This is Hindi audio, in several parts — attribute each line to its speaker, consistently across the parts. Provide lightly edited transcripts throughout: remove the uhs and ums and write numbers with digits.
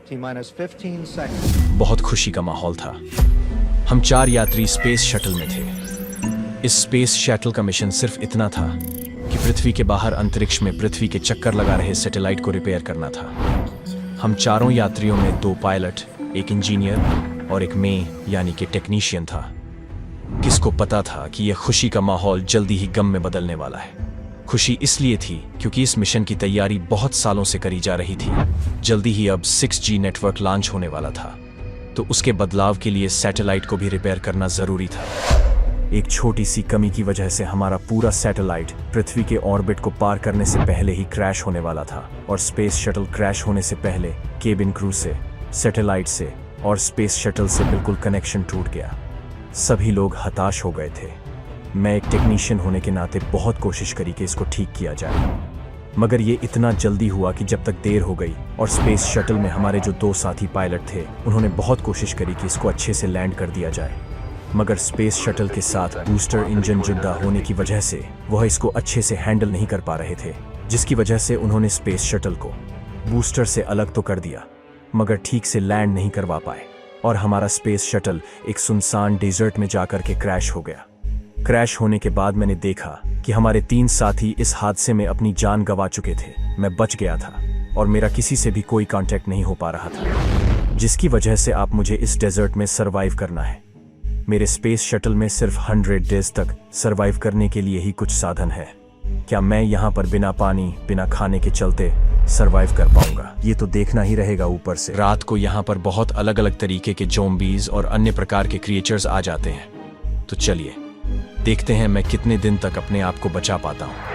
Speaker 1: T-minus 15 seconds.
Speaker 2: बहुत खुशी का माहौल था। हम 4 यात्री स्पेस शटल में थे। इस स्पेस शटल का मिशन सिर्फ इतना था कि पृथ्वी के बाहर अंतरिक्ष में पृथ्वी के चक्कर लगा रहे सैटेलाइट को रिपेयर करना था। हम चारों यात्रियों में 2 पायलट, एक इंजीनियर और एक यानी कि टेक्नीशियन था। किसको पता था कि यह खुशी का माहौल जल्दी ही गम में बदलने वाला है। खुशी इसलिए थी क्योंकि इस मिशन की तैयारी बहुत सालों से करी जा रही थी। जल्दी ही अब 6G नेटवर्क लॉन्च होने वाला था, तो उसके बदलाव के लिए सैटेलाइट को भी रिपेयर करना जरूरी था। एक छोटी सी कमी की वजह से हमारा पूरा सैटेलाइट पृथ्वी के ऑर्बिट को पार करने से पहले ही क्रैश होने वाला था, और स्पेस शटल क्रैश होने से पहले केबिन क्रू से, सैटेलाइट से और स्पेस शटल से बिल्कुल कनेक्शन टूट गया। सभी लोग हताश हो गए थे। मैं एक टेक्नीशियन होने के नाते बहुत कोशिश करी कि इसको ठीक किया जाए, मगर ये इतना जल्दी हुआ कि जब तक देर हो गई और स्पेस शटल में हमारे जो 2 साथी पायलट थे उन्होंने बहुत कोशिश करी कि इसको अच्छे से लैंड कर दिया जाए, मगर स्पेस शटल के साथ बूस्टर इंजन जुड़ा होने की वजह से वह इसको अच्छे से हैंडल नहीं कर पा रहे थे, जिसकी वजह से उन्होंने स्पेस शटल को बूस्टर से अलग तो कर दिया मगर ठीक से लैंड नहीं करवा पाए, और हमारा स्पेस शटल एक सुनसान डेजर्ट में जाकर के क्रैश हो गया। क्रैश होने के बाद मैंने देखा कि हमारे 3 साथी इस हादसे में अपनी जान गंवा चुके थे। मैं बच गया था और मेरा किसी से भी कोई कांटेक्ट नहीं हो पा रहा था, जिसकी वजह से आप मुझे इस डेजर्ट में सरवाइव करना है। मेरे स्पेस शटल में सिर्फ 100 डेज तक सरवाइव करने के लिए ही कुछ साधन है। क्या मैं यहाँ पर बिना पानी, बिना खाने के चलते सरवाइव कर पाऊंगा? ये तो देखना ही रहेगा। ऊपर से रात को यहाँ पर बहुत अलग अलग तरीके के ज़ॉम्बीज और अन्य प्रकार के क्रिएचर्स आ जाते हैं। तो चलिए देखते हैं मैं कितने दिन तक अपने आप को बचा पाता हूँ।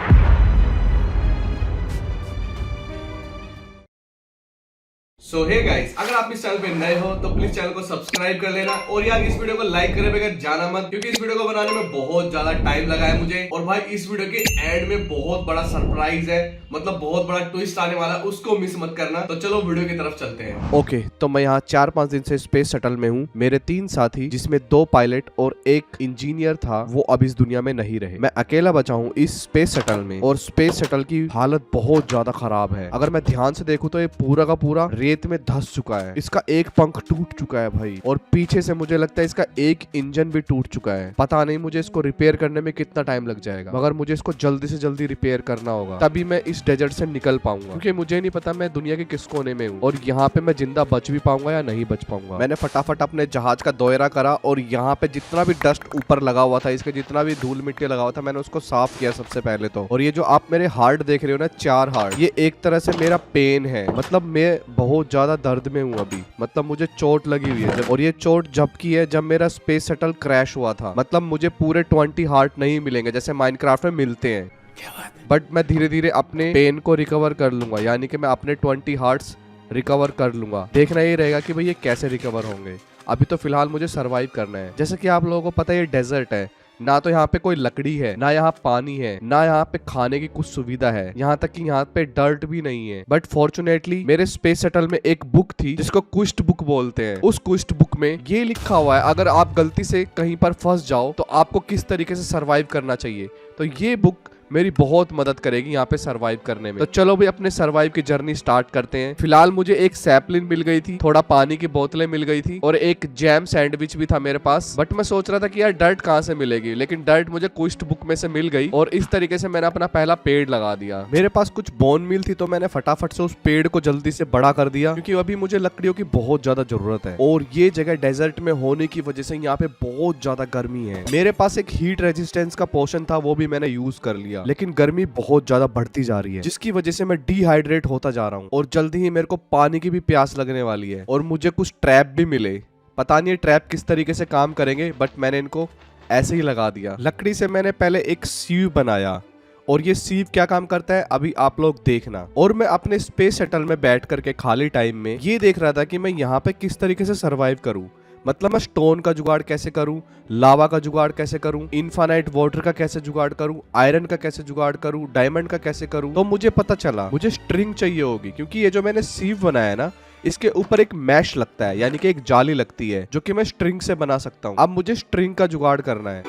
Speaker 3: सो हे गाइस, अगर आप इस चैनल पे नए हो तो प्लीज चैनल को सब्सक्राइब कर लेना, और यार इस वीडियो को लाइक करे बगैर जाना मत, क्योंकि इस वीडियो को बनाने में बहुत ज्यादा टाइम लगा है मुझे। और भाई इस वीडियो के एंड में बहुत बड़ा सरप्राइज है, मतलब बहुत बड़ा ट्विस्ट आने वाला है, उसको मिस मत करना। तो चलो वीडियो की तरफ चलते हैं।
Speaker 4: ओके, तो मैं यहाँ 4-5 दिन से स्पेस शटल में हूँ। मेरे 3 साथी, जिसमें 2 पायलट और एक इंजीनियर था, वो अब इस दुनिया में नहीं रहे। मैं अकेला बचा हूँ इस स्पेस शटल में, और स्पेस शटल की हालत बहुत ज्यादा खराब है। अगर मैं ध्यान से देखूँ तो ये पूरा का पूरा रेत में धंस चुका है। इसका एक पंख टूट चुका है भाई, और पीछे से मुझे लगता है इसका एक इंजन भी टूट चुका है। पता नहीं मुझे इसको रिपेयर करने में कितना टाइम लग जाएगा, मगर मुझे इसको जल्दी से जल्दी रिपेयर करना होगा, तभी मैं इस डेजर्ट से निकल पाऊंगा। क्योंकि मुझे नहीं पता मैं दुनिया के किस कोने में हूँ, और यहाँ पे मैं जिंदा बच भी पाऊंगा या नहीं बच पाऊंगा। मैंने फटाफट अपने जहाज का दौरा करा, और यहाँ पे जितना भी डस्ट ऊपर लगा हुआ था, इसके जितना भी धूल मिट्टी लगा हुआ था, मैंने उसको साफ किया सबसे पहले तो। और ये जो आप मेरे हार्ट देख रहे हो ना, 4 हार्ट, ये एक तरह से मेरा पेन है। मतलब मैं बहुत ज्यादा दर्द में हूँ अभी, मतलब मुझे चोट लगी हुई है। और ये चोट जब की है जब मेरा स्पेस शटल क्रैश हुआ था। मतलब मुझे पूरे 20 हार्ट नहीं मिलेंगे जैसे माइनक्राफ्ट में मिलते हैं, बट मैं धीरे धीरे अपने पेन को रिकवर कर लूंगा, यानी कि मैं अपने 20 हार्ट्स रिकवर कर लूंगा। देखना ये रहेगा कि भाई ये कैसे रिकवर होंगे। अभी तो फिलहाल मुझे सरवाइव करना है। जैसे कि आप लोगों को पता है ये डेजर्ट है, ना तो यहाँ पे कोई लकड़ी है, ना यहाँ पानी है, ना यहाँ पे खाने की कुछ सुविधा है, यहाँ तक कि यहाँ पे डर्ट भी नहीं है। बट फॉर्चुनेटली मेरे स्पेस शटल में एक बुक थी जिसको क्विस्ट बुक बोलते हैं। उस क्विस्ट बुक में ये लिखा हुआ है अगर आप गलती से कहीं पर फंस जाओ तो आपको किस तरीके से सरवाइव करना चाहिए। तो ये बुक मेरी बहुत मदद करेगी यहाँ पे सरवाइव करने में। तो चलो भी अपने सरवाइव की जर्नी स्टार्ट करते हैं। फिलहाल मुझे एक सैपलिन मिल गई थी, थोड़ा पानी की बोतलें मिल गई थी, और एक जैम सैंडविच भी था मेरे पास। बट मैं सोच रहा था कि यार डर्ट कहाँ से मिलेगी, लेकिन डर्ट मुझे क्विस्ट बुक में से मिल गई, और इस तरीके से मैंने अपना पहला पेड़ लगा दिया। मेरे पास कुछ बोन मील थी, तो मैंने फटाफट से उस पेड़ को जल्दी से बड़ा कर दिया, क्योंकि अभी मुझे लकड़ियों की बहुत ज्यादा जरूरत है। और ये जगह डेजर्ट में होने की वजह से यहाँ पे बहुत ज्यादा गर्मी है। मेरे पास एक हीट रेजिस्टेंस का पोशन था, वो भी मैंने यूज कर लिया, लेकिन गर्मी बहुत ज्यादा बढ़ती जा रही है, जिसकी वजह से मैं डिहाइड्रेट होता जा रहा हूँ, और जल्दी ही मेरे को पानी की भी प्यास लगने वाली है। और मुझे कुछ ट्रैप भी मिले, पता नहीं ट्रैप किस तरीके से काम करेंगे, बट मैंने इनको ऐसे ही लगा दिया। लकड़ी से मैंने पहले एक सीव बनाया, और ये सीव क्या काम करता है अभी आप लोग देखना। और मैं अपने स्पेस शटल में बैठ करके खाली टाइम में ये देख रहा था कि मैं यहाँ पे किस तरीके से सरवाइव करूँ। मतलब मैं स्टोन का जुगाड़ कैसे करूं, लावा का जुगाड़ कैसे करूं, इनफाइनाइट वाटर का कैसे जुगाड़ करूं, आयरन का कैसे जुगाड़ करूं, डायमंड का कैसे करूं। तो मुझे पता चला मुझे स्ट्रिंग चाहिए होगी, क्योंकि ये जो मैंने सीव बनाया ना, इसके ऊपर एक मैश लगता है, यानी कि एक जाली लगती है, जो कि मैं स्ट्रिंग से बना सकता हूँ। अब मुझे स्ट्रिंग का जुगाड़ करना है।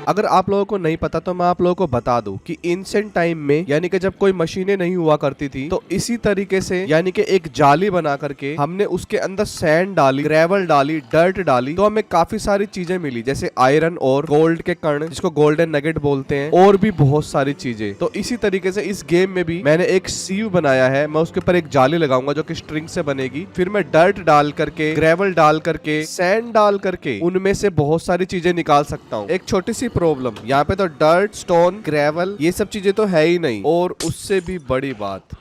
Speaker 4: अगर आप लोगों को नहीं पता तो मैं आप लोगों को बता दूं कि एंशिएंट टाइम में यानी कि जब कोई मशीनें नहीं हुआ करती थी तो इसी तरीके से यानी कि एक जाली बना करके हमने उसके अंदर सैंड डाली, ग्रेवल डाली, डर्ट डाली, तो हमें काफी सारी चीजें मिली, जैसे आयरन और गोल्ड के कण जिसको गोल्डन नगेट बोलते हैं, और भी बहुत सारी चीजें। तो इसी तरीके से इस गेम में भी मैंने एक सीव बनाया है, मैं उसके ऊपर एक जाली लगाऊंगा जो कि स्ट्रिंग से बनेगी, फिर मैं डर्ट डाल करके, ग्रेवल डाल करके, सैंड डाल करके उनमें से बहुत सारी चीजें निकाल सकता हूँ। एक छोटी सी प्रॉब्लम, यहाँ पे तो डर्ट, स्टोन, ग्रेवल ये सब चीजें तो है ही नहीं, और उससे भी बड़ी बात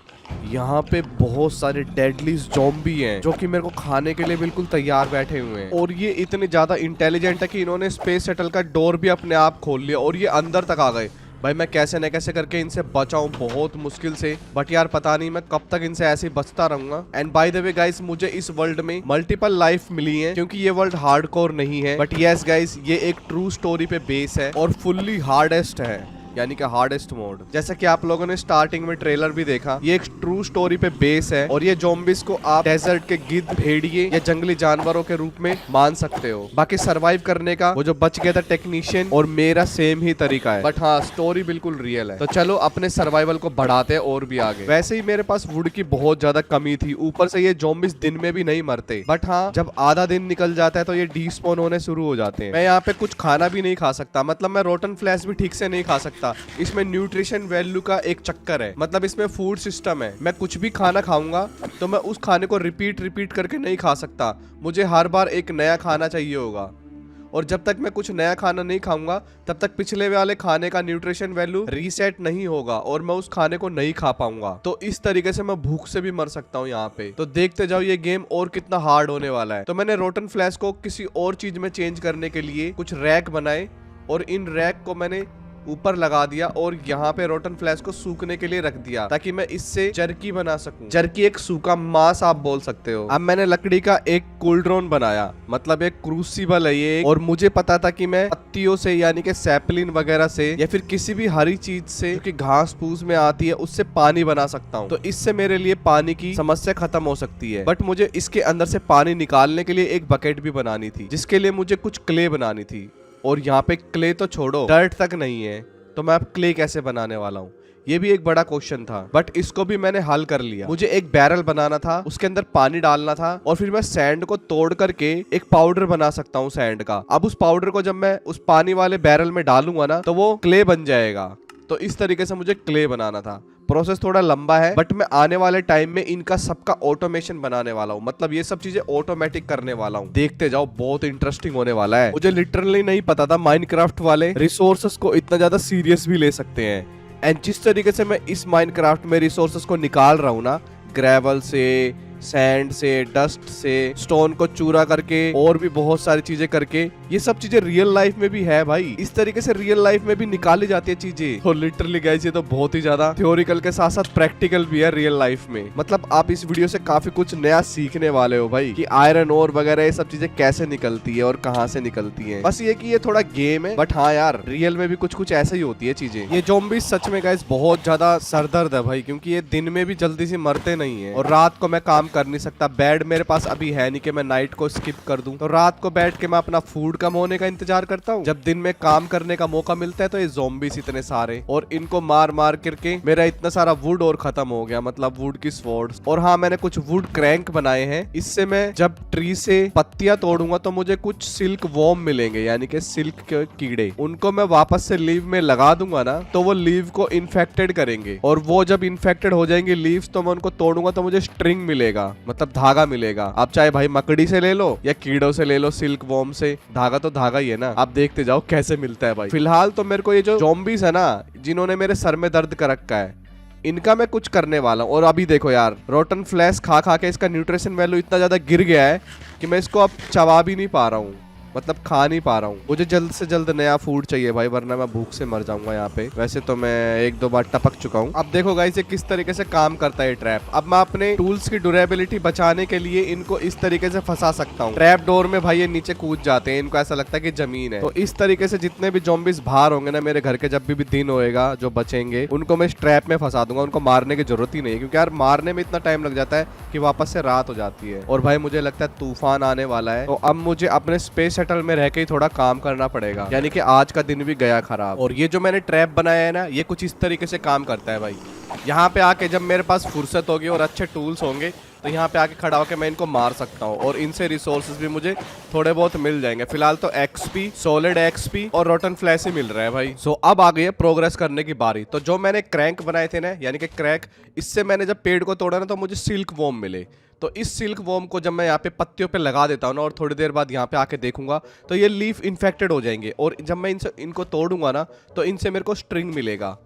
Speaker 4: यहाँ पे बहुत सारे डेडली ज़ॉम्बी हैं जो कि मेरे को खाने के लिए बिल्कुल तैयार बैठे हुए हैं, और ये इतने ज्यादा इंटेलिजेंट है कि इन्होंने स्पेस शटल का डोर भी अपने आप खोल लिया और ये अंदर तक आ गए। भाई मैं कैसे न कैसे करके इनसे बचाऊं बहुत मुश्किल से, बट यार पता नहीं मैं कब तक इनसे ऐसे ही बचता रहूंगा। And by the way guys, मुझे इस वर्ल्ड में मल्टीपल लाइफ मिली है क्योंकि ये वर्ल्ड हार्डकोर नहीं है, बट यस गाइस ये एक ट्रू स्टोरी पे बेस है और फुल्ली हार्डेस्ट है, यानी कि हार्डेस्ट मोड। जैसा कि आप लोगों ने स्टार्टिंग में ट्रेलर भी देखा, ये एक ट्रू स्टोरी पे बेस है और ये ज़ॉम्बीज़ को आप डेजर्ट के गिद्ध, भेड़िए या जंगली जानवरों के रूप में मान सकते हो। बाकी सरवाइव करने का वो जो बच गया था टेक्नीशियन और मेरा सेम ही तरीका है, बट हाँ स्टोरी बिल्कुल रियल है। तो चलो अपने सर्वाइवल को बढ़ाते हैं और भी आगे। वैसे ही मेरे पास वुड की बहुत ज्यादा कमी थी, ऊपर से ये ज़ॉम्बीज़ दिन में भी नहीं मरते, बट हाँ जब आधा दिन निकल जाता है तो ये डीस्पॉन होने शुरू हो जाते हैं। मैं यहाँ पे कुछ खाना भी नहीं खा सकता, मतलब मैं रोटन फ्लैश भी ठीक से नहीं खा सकता। इसमें न्यूट्रिशन वैल्यू का एक चक्कर है, मतलब इसमें फूड सिस्टम है, मैं कुछ भी खाना खाऊंगा तो मैं उस खाने को रिपीट करके नहीं खा सकता, मुझे हर बार एक नया खाना चाहिए होगा, और जब तक मैं कुछ नया खाना नहीं खाऊंगा तब तक पिछले वाले खाने का न्यूट्रिशन वैल्यू रीसेट नहीं होगा और मैं उस खाने को नहीं खा पाऊंगा। तो इस तरीके से मैं भूख से भी मर सकता हूँ यहाँ पे। तो देखते जाओ ये गेम और कितना हार्ड होने वाला है। तो मैंने रोटन फ्लैश को किसी और चीज में चेंज करने के लिए कुछ रैक बनाए और इन रैक को मैंने ऊपर लगा दिया और यहाँ पे रोटन फ्लैश को सूखने के लिए रख दिया ताकि मैं इससे जर्की बना सकूं। जर्की एक सूखा मांस आप बोल सकते हो। अब मैंने लकड़ी का एक कूल्ड्रोन बनाया, मतलब एक क्रूसिबल है ये, और मुझे पता था कि मैं पत्तियों से यानी कि सैपलिन वगैरह से या फिर किसी भी हरी चीज से जो कि घास फूस में आती है उससे पानी बना सकता हूँ। तो इससे मेरे लिए पानी की समस्या खत्म हो सकती है, बट मुझे इसके अंदर से पानी निकालने के लिए एक बकेट भी बनानी थी, जिसके लिए मुझे कुछ क्ले बनानी थी। और यहाँ पे क्ले तो छोड़ो, डर्ट तक नहीं है, तो मैं अब क्ले कैसे बनाने वाला हूँ, ये भी एक बड़ा क्वेश्चन था, बट इसको भी मैंने हल कर लिया। मुझे एक बैरल बनाना था, उसके अंदर पानी डालना था और फिर मैं सैंड को तोड़ करके एक पाउडर बना सकता हूँ सैंड का। अब उस पाउडर को जब मैं उस पानी वाले बैरल में डालूंगा ना तो वो क्ले बन जाएगा। तो इस तरीके से मुझे क्ले बनाना था। प्रोसेस थोड़ा लंबा है, बट मैं आने वाले टाइम में इनका सबका ऑटोमेशन बनाने वाला हूँ, मतलब ये सब चीजें ऑटोमेटिक करने वाला हूँ। देखते जाओ, बहुत इंटरेस्टिंग होने वाला है। मुझे लिटरली नहीं पता था माइनक्राफ्ट वाले रिसोर्सेस को इतना ज्यादा सीरियस भी ले सकते हैं। एंड जिस तरीके से मैं इस माइनक्राफ्ट में रिसोर्सेस को निकाल रहा हूँ ना, ग्रेवल से, सैंड से, डस्ट से, स्टोन को चूरा करके और भी बहुत सारी चीजें करके, ये सब चीजें रियल लाइफ में भी है भाई। इस तरीके से रियल लाइफ में भी निकाली जाती है चीजें। और लिटरली गाइस ये तो बहुत ही ज्यादा थ्योरिकल के साथ साथ प्रैक्टिकल भी है रियल लाइफ में। मतलब आप इस वीडियो से काफी कुछ नया सीखने वाले हो भाई, कि आयरन ओर वगैरह ये सब चीजें कैसे निकलती है और कहाँ से निकलती है। बस ये कि ये थोड़ा गेम है, बट हाँ यार रियल में भी कुछ कुछ ऐसे ही होती है चीजें। ये ज़ॉम्बीज़ सच में गाइस बहुत ज्यादा सरदर्द है भाई, क्योंकि ये दिन में भी जल्दी से मरते नहीं है और रात को मैं काम कर नहीं सकता। बेड मेरे पास अभी है नहीं कि मैं नाइट को स्किप कर दूं, तो रात को बैठ के मैं अपना फूड कम होने का इंतजार करता हूं। जब दिन में काम करने का मौका मिलता है तो ये ज़ॉम्बीज़ इतने सारे, और इनको मार मार करके मेरा इतना सारा वुड और खत्म हो गया, मतलब वुड की स्वॉर्ड्स। और हाँ मैंने कुछ वुड क्रैंक बनाए हैं, इससे मैं जब ट्री से पत्तियां तोड़ूंगा तो मुझे कुछ सिल्क वॉर्म मिलेंगे, यानी कि सिल्क के कीड़े। उनको मैं वापस से लीव में लगा दूंगा ना तो वो लीव को इन्फेक्टेड करेंगे, और वो जब इन्फेक्टेड हो जाएंगे लीव्स तो मैं उनको तोड़ूंगा तो मुझे स्ट्रिंग मिलेगा, मतलब धागा मिलेगा। आप चाहे भाई मकड़ी से ले लो या कीड़ों से ले लो, सिल्क वॉर्म से, धागा तो धागा ही है ना। आप देखते जाओ कैसे मिलता है भाई। फिलहाल तो मेरे को ये जो ज़ॉम्बीज़ है ना, जिन्होंने मेरे सर में दर्द कर रखा है, इनका मैं कुछ करने वाला हूँ। और अभी देखो यार, रोटन फ्लैश खा खा के इसका न्यूट्रिशन वैल्यू इतना ज्यादा गिर गया है कि मैं इसको अब चबा भी नहीं पा रहा हूँ, मतलब खा नहीं पा रहा हूँ। मुझे जल्द से जल्द नया फूड चाहिए भाई, वरना मैं भूख से मर जाऊंगा यहाँ पे। वैसे तो मैं एक दो बार टपक चुका हूँ। अब देखो गाइस ये किस तरीके से काम करता है ट्रैप। अब मैं अपने टूल्स की ड्यूरेबिलिटी बचाने के लिए इनको इस तरीके से फंसा सकता हूँ। ट्रैप डोर में भाई ये नीचे कूद जाते हैं, इनको ऐसा लगता है कि जमीन है। तो इस तरीके से जितने भी ज़ॉम्बीज़ बाहर होंगे ना मेरे घर के, जब भी दिन होएगा जो बचेंगे, उनको मैं इस ट्रैप में फंसा दूंगा। उनको मारने की जरूरत ही नहीं है, क्योंकि यार मारने में इतना टाइम लग जाता है कि कि वापस से रात हो जाती है और भाई मुझे लगता है तूफान आने वाला है। तो अब मुझे अपने स्पेस शटल में रह के ही थोड़ा काम करना पड़ेगा, यानी कि आज का दिन भी गया खराब। और ये जो मैंने ट्रैप बनाया है ना, ये कुछ इस तरीके से काम करता है भाई। यहाँ पे आके जब मेरे पास फुर्सत होगी और अच्छे टूल्स होंगे तो यहाँ पे आके खड़ा होकर मैं इनको मार सकता हूँ और इनसे रिसोर्सेज भी मुझे थोड़े बहुत मिल जाएंगे। फिलहाल तो एक्सपी, सॉलिड एक्सपी और रोटन फ्लैश ही मिल रहा है भाई। सो अब आ गई है प्रोग्रेस करने की बारी। तो जो मैंने क्रैंक बनाए थे ना, यानी कि क्रैक, इससे मैंने जब पेड़ को तोड़ा ना तो मुझे सिल्क वॉर्म मिले। तो इस सिल्क वॉर्म को जब मैं यहाँ पे पत्तियों पे लगा देता हूँ ना और थोड़ी देर बाद यहाँ पे आके देखूंगा तो ये लीफ इन्फेक्टेड हो जाएंगे और जब मैं इनको तोड़ूंगा ना तो इनसे मेरे को स्ट्रिंग मिलेगा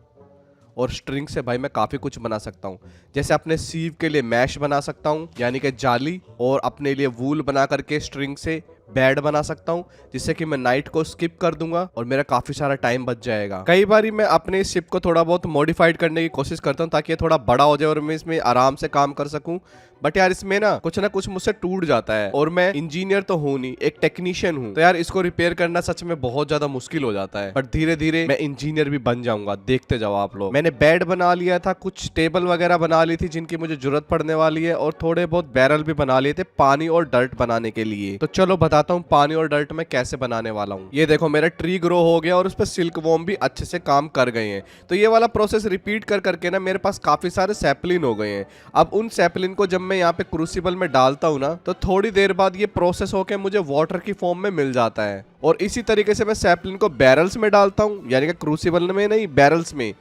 Speaker 4: और स्ट्रिंग से भाई मैं काफ़ी कुछ बना सकता हूँ। जैसे अपने सीव के लिए मैश बना सकता हूँ यानी कि जाली, और अपने लिए वूल बना करके स्ट्रिंग से बेड बना सकता हूँ जिससे कि मैं नाइट को स्किप कर दूंगा और मेरा काफी सारा टाइम बच जाएगा। कई बार मैं अपने शिप को थोड़ा बहुत मॉडिफाइड करने की कोशिश करता हूँ ताकि ये थोड़ा बड़ा हो जाए और मैं इसमें आराम से काम कर सकूं। बट यार इसमें ना कुछ मुझसे टूट जाता है और मैं इंजीनियर तो हूँ नहीं, एक टेक्नीशियन हूँ, तो यार इसको रिपेयर करना सच में बहुत ज्यादा मुश्किल हो जाता है। बट धीरे धीरे मैं इंजीनियर भी बन जाऊंगा, देखते जाओ आप लोग। मैंने बेड बना लिया था, कुछ टेबल वगैरह बना ली थी जिनकी मुझे जरूरत पड़ने वाली है, और थोड़े बहुत बैरल भी बना लिए थे पानी और डर्ट बनाने के लिए। तो चलो बताता हूँ पानी और डर्ट मैं कैसे बनाने वाला हूँ। ये देखो मेरा ट्री ग्रो हो गया और उस पर सिल्क वॉर्म भी अच्छे से काम कर गए हैं। तो ये वाला प्रोसेस रिपीट कर करके ना मेरे पास काफी सारे सैपलिन हो गए हैं। अब उन सैपलिन को जब मैं यहाँ पे क्रूसिबल में डालता हूँ ना तो थोड़ी देर बाद ये प्रोसेस होके मुझे वाटर की फॉर्म में मिल जाता है। और इसी तरीके से मैं सैपलिन को बैरल्स में डालता हूँ, यानी कि क्रूसिबल में नहीं, बैरल्स में,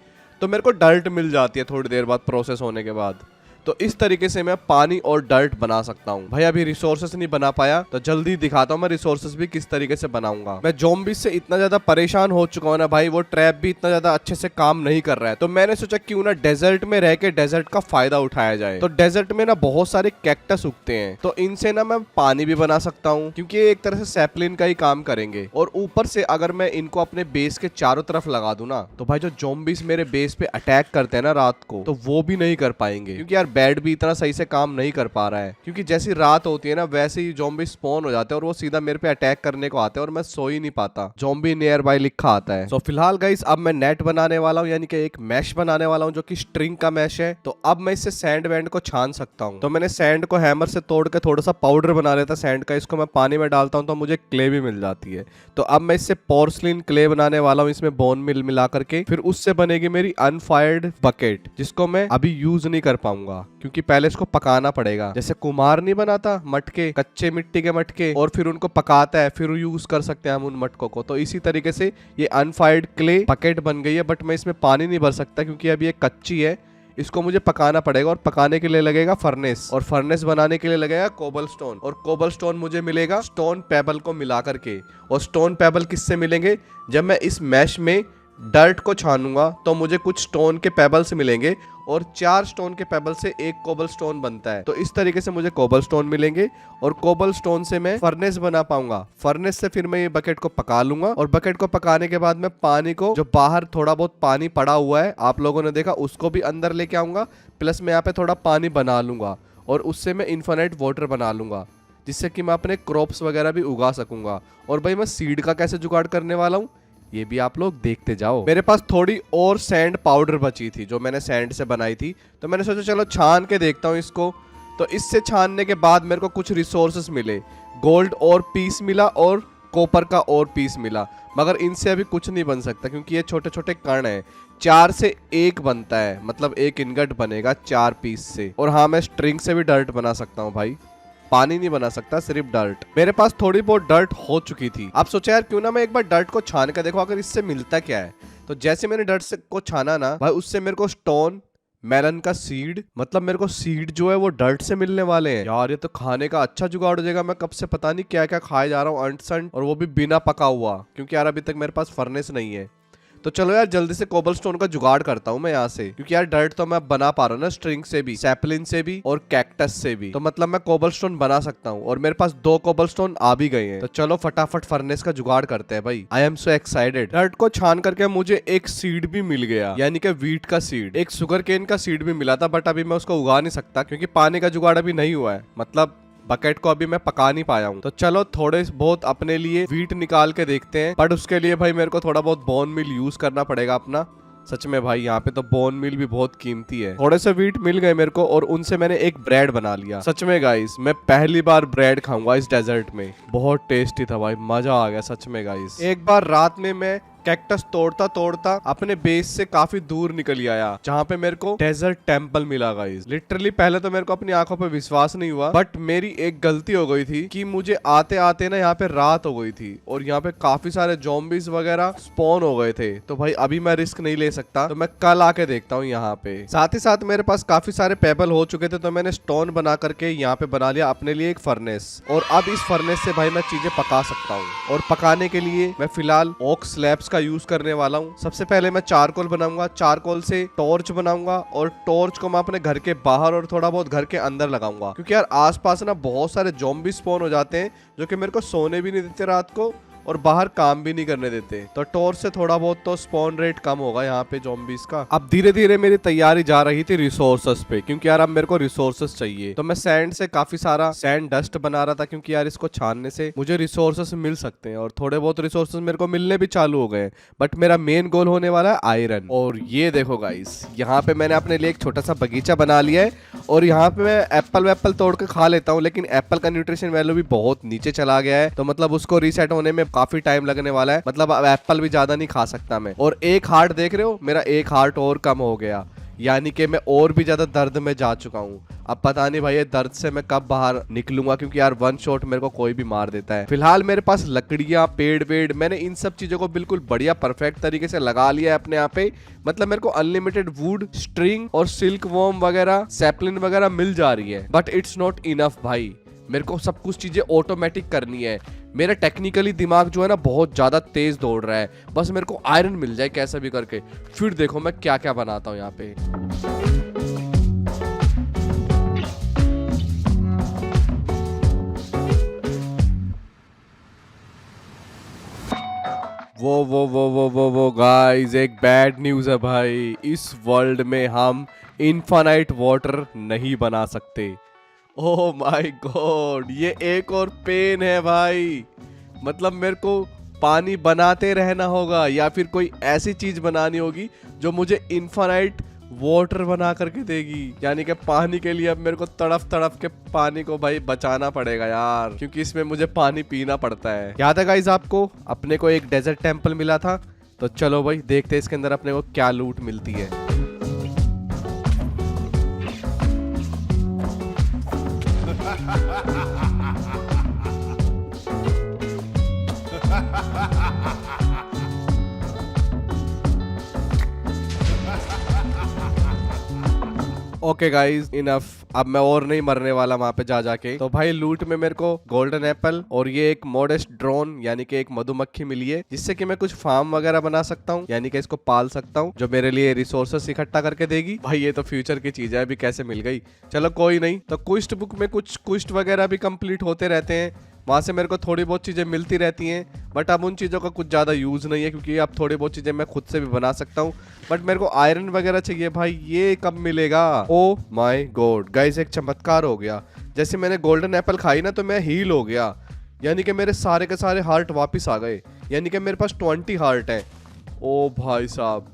Speaker 4: तो मेरे को डर्ट मिल जाती है थोड़ी देर बाद प्रोसेस होने के बाद। तो इस तरीके से मैं पानी और डर्ट बना सकता हूँ। भाई अभी रिसोर्सेस नहीं बना पाया तो जल्दी दिखाता हूँ मैं रिसोर्सेस भी किस तरीके से बनाऊंगा। मैं ज़ॉम्बीज से इतना ज्यादा परेशान हो चुका हूँ ना भाई, वो ट्रैप भी इतना ज्यादा अच्छे से काम नहीं कर रहा है। तो मैंने सोचा क्यों ना डेजर्ट में रह के डेजर्ट का फायदा उठाया जाए। तो डेजर्ट में ना बहुत सारे कैक्टस उगते हैं, तो इनसे ना मैं पानी भी बना सकता हूँ क्योंकि ये एक तरह से सैपलिन का ही काम करेंगे। और ऊपर से अगर मैं इनको अपने बेस के चारों तरफ लगा दूं ना तो भाई जो ज़ॉम्बीज मेरे बेस पे अटैक करते हैं ना रात को, तो वो भी नहीं कर पाएंगे क्योंकि यार बेड भी इतना सही से काम नहीं कर पा रहा है। क्योंकि जैसी रात होती है ना वैसे ही ज़ॉम्बी स्पॉन हो जाते हैं और वो सीधा मेरे पे अटैक करने को आते हैं और मैं सो ही नहीं पाता। ज़ॉम्बी नियर बाय लिखा आता है। तो फिलहाल गाइस अब मैं नेट बनाने वाला हूँ, यानी कि एक मैश बनाने वाला हूँ जो कि स्ट्रिंग का मैश है। तो अब मैं इससे सैंड वैंड को छान सकता हूँ। तो मैंने सैंड को हैमर से तोड़ के थोड़ा सा पाउडर बना लेता सैंड का, इसको मैं पानी में डालता हूँ तो मुझे क्ले भी मिल जाती है। तो अब मैं इससे पोर्सलिन क्ले बनाने वाला हूँ, इसमें बोन मिल मिला करके। फिर उससे बनेगी मेरी अनफायर्ड बकेट जिसको मैं अभी यूज नहीं कर पाऊंगा क्योंकि पहले इसको पकाना पड़ेगा। जैसे कुम्हार नहीं बनाता मटके, कच्चे मिट्टी के मटके, और फिर उनको पकाता है फिर यूज कर सकते हैं हम उन मटकों को। तो इसी तरीके से ये अनफायर्ड क्ले बकेट बन गई है। बट मैं इसमें पानी नहीं भर सकता क्योंकि अभी ये कच्ची है, इसको मुझे पकाना पड़ेगा और पकाने के लिए लगेगा फर्नेस, और फर्नेस बनाने के लिए लगेगा कोबलस्टोन, और कोबलस्टोन मुझे मिलेगा स्टोन पेबल को मिला करके। और स्टोन पेबल किससे मिलेंगे? जब मैं इस मैश में डर्ट को छानूंगा तो मुझे कुछ स्टोन के पेबल्स मिलेंगे और 4 स्टोन के पेबल से एक कोबलस्टोन बनता है। तो इस तरीके से मुझे कोबलस्टोन मिलेंगे और कोबलस्टोन से मैं फर्नेस बना पाऊंगा। फर्नेस से फिर मैं ये बकेट को पका लूंगा और बकेट को पकाने के बाद मैं पानी को, जो बाहर थोड़ा बहुत पानी पड़ा हुआ है आप लोगों ने देखा, उसको भी अंदर लेके आऊंगा। प्लस मैं यहाँ पे थोड़ा पानी बना लूंगा और उससे मैं इन्फिनिट वाटर बना लूंगा जिससे कि मैं अपने क्रॉप्स वगैरह भी उगा सकूंगा। और भाई मैं सीड का कैसे जुगाड़ करने वाला हूँ ये भी आप लोग देखते जाओ। मेरे पास थोड़ी और सैंड पाउडर बची थी जो मैंने सैंड से बनाई थी, तो मैंने सोचा चलो छान के देखता हूँ इसको। तो इससे छानने के बाद मेरे को कुछ रिसोर्सेस मिले, गोल्ड और पीस मिला और कॉपर का और पीस मिला, मगर इनसे अभी कुछ नहीं बन सकता क्योंकि ये छोटे छोटे कण हैं। 4 से 1 बनता है, मतलब 1 इनगट बनेगा 4 पीस से। और हाँ मैं स्ट्रिंग से भी डर्ट बना सकता हूँ भाई, पानी नहीं बना सकता, सिर्फ डर्ट। मेरे पास थोड़ी बहुत डर्ट हो चुकी थी। अब सोचा यार क्यों ना मैं एक बार डर्ट को छान कर देखो अगर इससे मिलता क्या है। तो जैसे मैंने डर्ट से को छाना ना भाई, उससे मेरे को स्टोन, मेलन का सीड, मतलब मेरे को सीड जो है वो डर्ट से मिलने वाले हैं। यार ये तो खाने का अच्छा जुगाड़ हो जाएगा। मैं कब से पता नहीं क्या क्या खाए जा रहा हूँ अंट संट, और वो भी बिना पका हुआ, क्योंकि यार अभी तक मेरे पास फर्नेस नहीं है। तो चलो यार जल्दी से कोबलस्टोन का जुगाड़ करता हूँ मैं यहाँ से, क्योंकि यार डर्ट तो मैं बना पा रहा हूँ ना स्ट्रिंग से भी, सैपलिन से भी और कैक्टस से भी। तो मतलब मैं कोबलस्टोन बना सकता हूँ और मेरे पास 2 कोबलस्टोन आ भी गए हैं। तो चलो फटाफट फर्नेस का जुगाड़ करते हैं भाई। I am so excited. Dirt को छान करके मुझे एक सीड भी मिल गया, यानी कि वीट का सीड। एक शुगर केन का सीड भी मिला था बट अभी मैं उसको उगा नहीं सकता क्योंकि पानी का जुगाड़ अभी नहीं हुआ है, मतलब बकेट को अभी मैं पका नहीं पाया हूँ। तो चलो थोड़े बहुत अपने लिए वीट निकाल के देखते हैं, बट उसके लिए भाई मेरे को थोड़ा बहुत बोन मिल यूज करना पड़ेगा अपना। सच में भाई यहाँ पे तो बोन मील भी बहुत कीमती है। थोड़े से व्हीट मिल गए मेरे को और उनसे मैंने एक ब्रेड बना लिया। सच में गाइस मैं पहली बार ब्रेड खाऊंगा इस डेजर्ट में, बहुत टेस्टी था भाई, मजा आ गया सच में गाइस। एक बार रात में मैं कैक्टस तोड़ता तोड़ता अपने बेस से काफी दूर निकल आया जहाँ पे मेरे को डेजर्ट टेम्पल मिला गाइस। लिटरली पहले तो मेरे को अपनी आंखों पे विश्वास नहीं हुआ, बट मेरी एक गलती हो गई थी कि मुझे आते आते ना यहाँ पे रात हो गई थी और यहाँ पे काफी सारे ज़ॉम्बीज वगैरह स्पॉन हो गए थे। तो भाई अभी मैं रिस्क नहीं ले सकता, तो मैं कल आके देखता हूँ यहाँ पे। साथ ही साथ मेरे पास काफी सारे पेबल हो चुके थे, तो मैंने स्टोन बना करके यहाँ पे बना लिया अपने लिए एक फर्नेस। और अब इस फर्नेस से भाई मैं चीजें पका सकता हूँ। और पकाने के लिए मैं फिलहाल ओक स्लैब्स का यूज करने वाला हूँ। सबसे पहले मैं चारकोल बनाऊंगा, चारकोल से टॉर्च बनाऊंगा और टॉर्च को मैं अपने घर के बाहर और थोड़ा बहुत घर के अंदर लगाऊंगा, क्योंकि यार आसपास ना बहुत सारे ज़ॉम्बी स्पॉन हो जाते हैं जो कि मेरे को सोने भी नहीं देते रात को और बाहर काम भी नहीं करने देते। तो टॉर्च से थोड़ा बहुत तो स्पॉन रेट कम होगा यहाँ पे ज़ॉम्बीज का। अब धीरे धीरे मेरी तैयारी जा रही थी रिसोर्सेस पे, क्योंकि यार अब मेरे को रिसोर्सेस चाहिए। तो मैं सैंड से काफी सारा सैंड डस्ट बना रहा था, क्योंकि यार इसको छानने से मुझे रिसोर्सेस मिल सकते हैं और थोड़े बहुत रिसोर्सेस मेरे को मिलने भी चालू हो गए। बट मेरा मेन गोल होने वाला है आयरन। और ये देखो गाइस, यहाँ पे मैंने अपने लिए एक छोटा सा बगीचा बना लिया है और यहाँ पे मैं एप्पल वेप्पल तोड़ के खा लेता हूँ, लेकिन एप्पल का न्यूट्रिशन वैल्यू भी बहुत नीचे चला गया है। तो मतलब उसको रीसेट होने में काफी टाइम लगने वाला है, मतलब अब एप्पल भी ज्यादा नहीं खा सकता मैं। और एक हार्ट देख रहे हो, मेरा एक हार्ट और कम हो गया, यानी कि मैं और भी ज्यादा दर्द में जा चुका हूँ। अब पता नहीं भाई ये दर्द से मैं कब बाहर निकलूंगा, क्योंकि यार वन शॉट मेरे को कोई भी मार देता है। फिलहाल मेरे पास लकड़ियां, पेड़ वेड़, मैंने इन सब चीजों को बिल्कुल बढ़िया परफेक्ट तरीके से लगा लिया है अपने यहाँ पे। मतलब मेरे को अनलिमिटेड वुड, स्ट्रिंग और सिल्क वॉर्म वगैरह, सैपलिन वगैरह मिल जा रही है। बट इट्स नॉट इनफ भाई, मेरे को सब कुछ चीजें ऑटोमेटिक करनी है। मेरा टेक्निकली दिमाग जो है ना बहुत ज्यादा तेज दौड़ रहा है। बस मेरे को आयरन मिल जाए कैसे भी करके, फिर देखो मैं क्या क्या बनाता हूँ यहाँ पे। वो गाइस, एक बैड न्यूज़ है भाई। इस वर्ल्ड में हम इनफाइनाइट वाटर नहीं बना सकते। ओह माय गॉड, ये एक और पेन है भाई। मतलब मेरे को पानी बनाते रहना होगा या फिर कोई ऐसी चीज बनानी होगी जो मुझे इनफाइनाइट वाटर बना करके देगी। यानी कि पानी के लिए अब मेरे को तड़फ तड़फ के पानी को भाई बचाना पड़ेगा यार, क्योंकि इसमें मुझे पानी पीना पड़ता है। याद है गाइस आपको, अपने को एक डेजर्ट टेम्पल मिला था। तो चलो भाई देखते हैं इसके अंदर अपने को क्या लूट मिलती है। Okay guys, enough. अब मैं और नहीं मरने वाला वहां पे जा जाके। तो भाई लूट में मेरे को गोल्डन एप्पल और ये एक मॉडेस्ट ड्रोन यानी कि एक मधुमक्खी मिली है, जिससे कि मैं कुछ फार्म वगैरह बना सकता हूँ, यानी कि इसको पाल सकता हूँ, जो मेरे लिए रिसोर्सेस इकट्ठा करके देगी। भाई ये तो फ्यूचर की चीज है, अभी कैसे मिल गई, चलो कोई नहीं। तो क्विस्ट बुक में कुछ क्विस्ट वगैरह भी कंप्लीट होते रहते हैं, वहाँ से मेरे को थोड़ी बहुत चीज़ें मिलती रहती हैं। बट अब उन चीज़ों का कुछ ज़्यादा यूज़ नहीं है, क्योंकि अब थोड़ी बहुत चीज़ें मैं खुद से भी बना सकता हूँ। बट मेरे को आयरन वगैरह चाहिए भाई, ये कब मिलेगा? ओ माय गॉड गाइस, एक चमत्कार हो गया। जैसे मैंने गोल्डन एप्पल खाई ना तो मैं हील हो गया, यानी कि मेरे सारे के सारे हार्ट वापस आ गए, यानी कि मेरे पास 20 हार्ट है। ओ भाई साहब,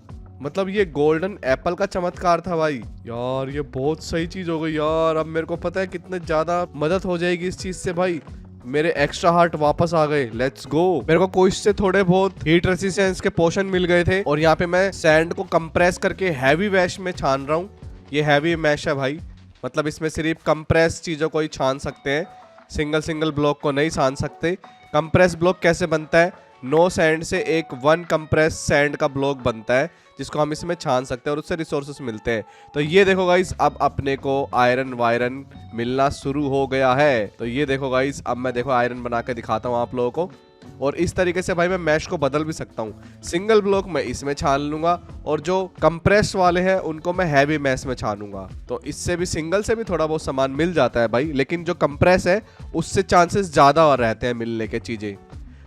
Speaker 4: मतलब ये गोल्डन एप्पल का चमत्कार था भाई। यार ये बहुत सही चीज़ हो गई यार। अब मेरे को पता है कितने ज़्यादा मदद हो जाएगी इस चीज़ से भाई। मेरे एक्स्ट्रा हार्ट वापस आ गए, लेट्स गो। मेरे को कुछ से थोड़े बहुत हीट रेसिस्टेंस के पोशन मिल गए थे और यहाँ पे मैं सैंड को कंप्रेस करके हैवी वैश में छान रहा हूँ। ये हैवी मैश है भाई, मतलब इसमें सिर्फ कंप्रेस चीज़ों को ही छान सकते हैं, सिंगल सिंगल ब्लॉक को नहीं छान सकते। कंप्रेस ब्लॉक कैसे बनता है? नो सैंड से एक 1 कंप्रेस सैंड का ब्लॉक बनता है, जिसको हम इसमें छान सकते हैं और उससे रिसोर्सेस मिलते हैं। तो ये देखो गाइस, अब अपने को आयरन वायरन मिलना शुरू हो गया है। तो ये देखो गाइस, अब मैं देखो आयरन बना के दिखाता हूँ आप लोगों को। और इस तरीके से भाई मैं मैश को बदल भी सकता हूँ। सिंगल ब्लॉक मैं इसमें छान लूंगा और जो कंप्रेस वाले हैं उनको मैं हैवी मैश में छानूंगा। तो इससे भी सिंगल से भी थोड़ा बहुत सामान मिल जाता है भाई, लेकिन जो कंप्रेस है उससे चांसेस ज़्यादा रहते हैं मिलने के चीज़ें।